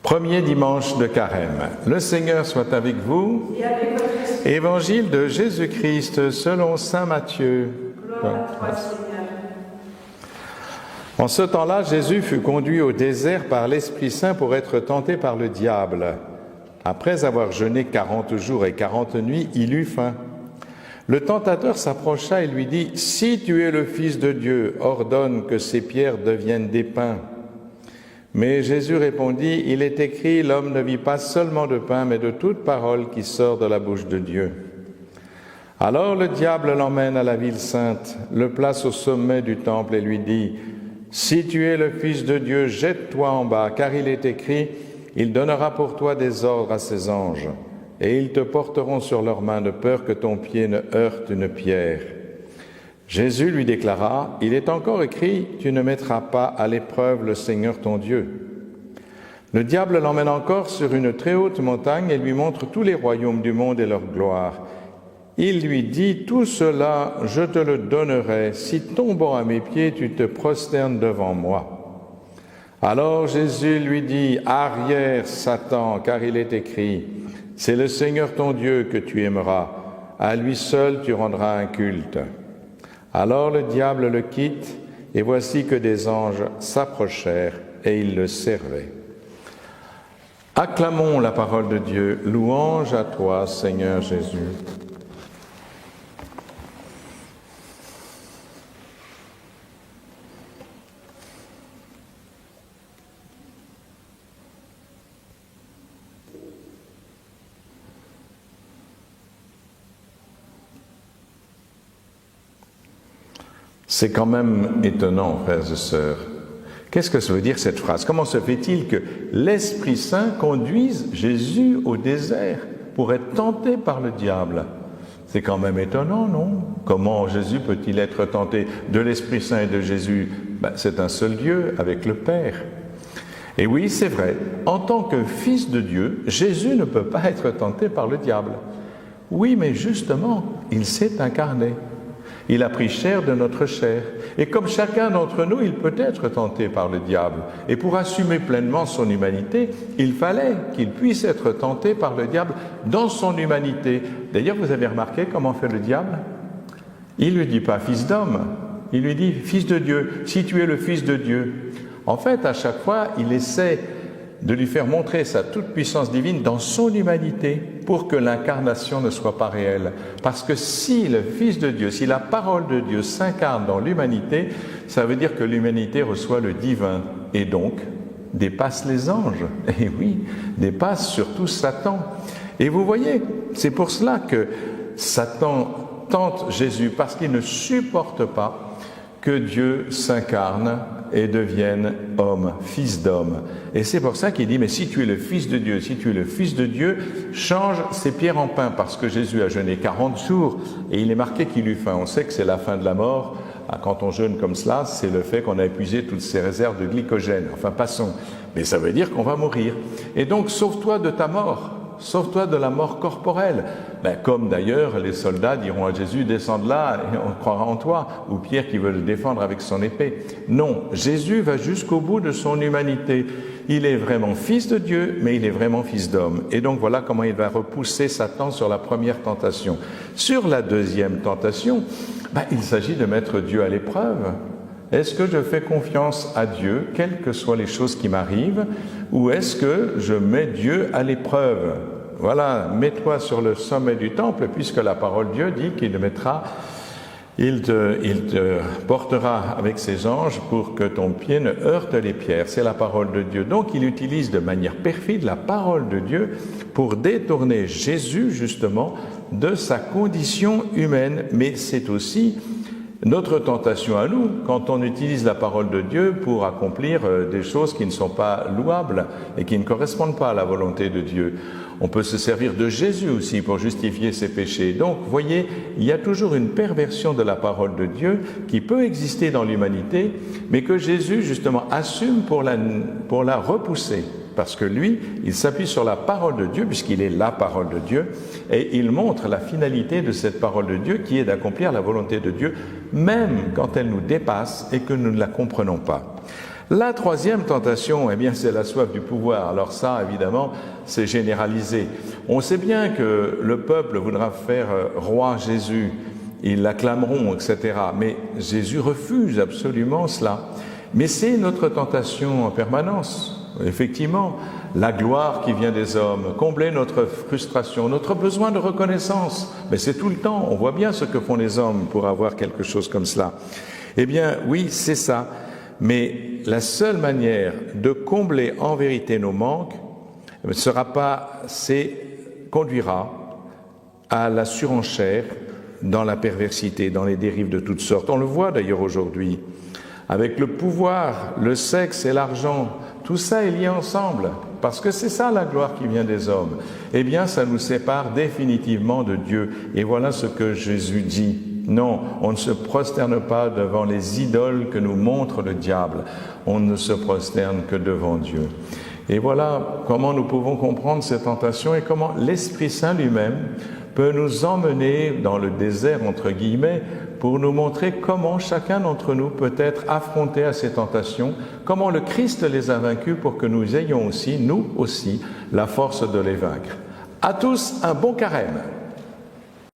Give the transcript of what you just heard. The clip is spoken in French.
Premier dimanche de Carême. Le Seigneur soit avec vous. Et avec votre esprit. Évangile de Jésus-Christ selon saint Matthieu. Gloire à toi, Seigneur. En ce temps-là, Jésus fut conduit au désert par l'Esprit Saint pour être tenté par le diable. Après avoir jeûné 40 jours et 40 nuits, il eut faim. Le tentateur s'approcha et lui dit « Si tu es le Fils de Dieu, ordonne que ces pierres deviennent des pains. » Mais Jésus répondit « Il est écrit, l'homme ne vit pas seulement de pain, mais de toute parole qui sort de la bouche de Dieu. » Alors le diable l'emmène à la ville sainte, le place au sommet du temple et lui dit « Si tu es le Fils de Dieu, jette-toi en bas, car il est écrit, il donnera pour toi des ordres à ses anges, et ils te porteront sur leurs mains de peur que ton pied ne heurte une pierre. » Jésus lui déclara, « Il est encore écrit, tu ne mettras pas à l'épreuve le Seigneur ton Dieu. » Le diable l'emmène encore sur une très haute montagne et lui montre tous les royaumes du monde et leur gloire. Il lui dit, « Tout cela, je te le donnerai, si tombant à mes pieds, tu te prosternes devant moi. » Alors Jésus lui dit, « Arrière, Satan, car il est écrit, c'est le Seigneur ton Dieu que tu aimeras, à lui seul tu rendras un culte. » Alors le diable le quitte, et voici que des anges s'approchèrent et ils le servaient. Acclamons la parole de Dieu. Louange à toi, Seigneur Jésus. C'est quand même étonnant, frères et sœurs. Qu'est-ce que ça veut dire cette phrase? Comment se fait-il que l'Esprit Saint conduise Jésus au désert pour être tenté par le diable? C'est quand même étonnant, non? Comment Jésus peut-il être tenté? De l'Esprit Saint et de Jésus, c'est un seul Dieu avec le Père. Et oui, c'est vrai, en tant que Fils de Dieu, Jésus ne peut pas être tenté par le diable. Oui, mais justement, il s'est incarné. Il a pris chair de notre chair. Et comme chacun d'entre nous, il peut être tenté par le diable. Et pour assumer pleinement son humanité, il fallait qu'il puisse être tenté par le diable dans son humanité. D'ailleurs, vous avez remarqué comment fait le diable? Il ne lui dit pas « fils d'homme », il lui dit « fils de Dieu, si tu es le Fils de Dieu ». En fait, à chaque fois, il essaie de lui faire montrer sa toute-puissance divine dans son humanité pour que l'incarnation ne soit pas réelle. Parce que si le Fils de Dieu, si la parole de Dieu s'incarne dans l'humanité, ça veut dire que l'humanité reçoit le divin et donc dépasse les anges. Et oui, dépasse surtout Satan. Et vous voyez, c'est pour cela que Satan tente Jésus, parce qu'il ne supporte pas que Dieu s'incarne et devienne homme, fils d'homme. Et c'est pour ça qu'il dit, mais si tu es le Fils de Dieu, si tu es le Fils de Dieu, change ces pierres en pain, parce que Jésus a jeûné 40 jours, et il est marqué qu'il eut faim. On sait que c'est la fin de la mort. Quand on jeûne comme cela, c'est le fait qu'on a épuisé toutes ses réserves de glycogène. Enfin, passons. Mais ça veut dire qu'on va mourir. Et donc, sauve-toi de ta mort. Sauve-toi de la mort corporelle. Comme d'ailleurs les soldats diront à Jésus, descends de là et on croira en toi, ou Pierre qui veut le défendre avec son épée. Non, Jésus va jusqu'au bout de son humanité. Il est vraiment Fils de Dieu, mais il est vraiment Fils d'homme. Et donc voilà comment il va repousser Satan sur la première tentation. Sur la deuxième tentation, il s'agit de mettre Dieu à l'épreuve. Est-ce que je fais confiance à Dieu, quelles que soient les choses qui m'arrivent, ou est-ce que je mets Dieu à l'épreuve? Voilà, mets-toi sur le sommet du temple, puisque la parole de Dieu dit qu'il te portera avec ses anges pour que ton pied ne heurte les pierres. C'est la parole de Dieu. Donc il utilise de manière perfide la parole de Dieu pour détourner Jésus, justement, de sa condition humaine. Mais c'est aussi notre tentation à nous, quand on utilise la parole de Dieu pour accomplir des choses qui ne sont pas louables et qui ne correspondent pas à la volonté de Dieu. On peut se servir de Jésus aussi pour justifier ses péchés. Donc, vous voyez, il y a toujours une perversion de la parole de Dieu qui peut exister dans l'humanité, mais que Jésus, justement, assume pour la repousser. Parce que lui, il s'appuie sur la parole de Dieu, puisqu'il est la parole de Dieu, et il montre la finalité de cette parole de Dieu, qui est d'accomplir la volonté de Dieu, même quand elle nous dépasse et que nous ne la comprenons pas. La troisième tentation, eh bien, c'est la soif du pouvoir. Alors ça, évidemment, c'est généralisé. On sait bien que le peuple voudra faire roi Jésus. Ils l'acclameront, etc. Mais Jésus refuse absolument cela. Mais c'est notre tentation en permanence. Effectivement, la gloire qui vient des hommes, combler notre frustration, notre besoin de reconnaissance. Mais c'est tout le temps. On voit bien ce que font les hommes pour avoir quelque chose comme cela. Eh bien, oui, c'est ça. Mais la seule manière de combler en vérité nos manques conduira à la surenchère dans la perversité, dans les dérives de toutes sortes. On le voit d'ailleurs aujourd'hui. Avec le pouvoir, le sexe et l'argent, tout ça est lié ensemble, parce que c'est ça la gloire qui vient des hommes. Eh bien, ça nous sépare définitivement de Dieu. Et voilà ce que Jésus dit. Non, on ne se prosterne pas devant les idoles que nous montre le diable. On ne se prosterne que devant Dieu. Et voilà comment nous pouvons comprendre ces tentations et comment l'Esprit Saint lui-même peut nous emmener dans le désert, entre guillemets, pour nous montrer comment chacun d'entre nous peut être affronté à ces tentations, comment le Christ les a vaincus pour que nous ayons aussi, nous aussi, la force de les vaincre. À tous, un bon carême!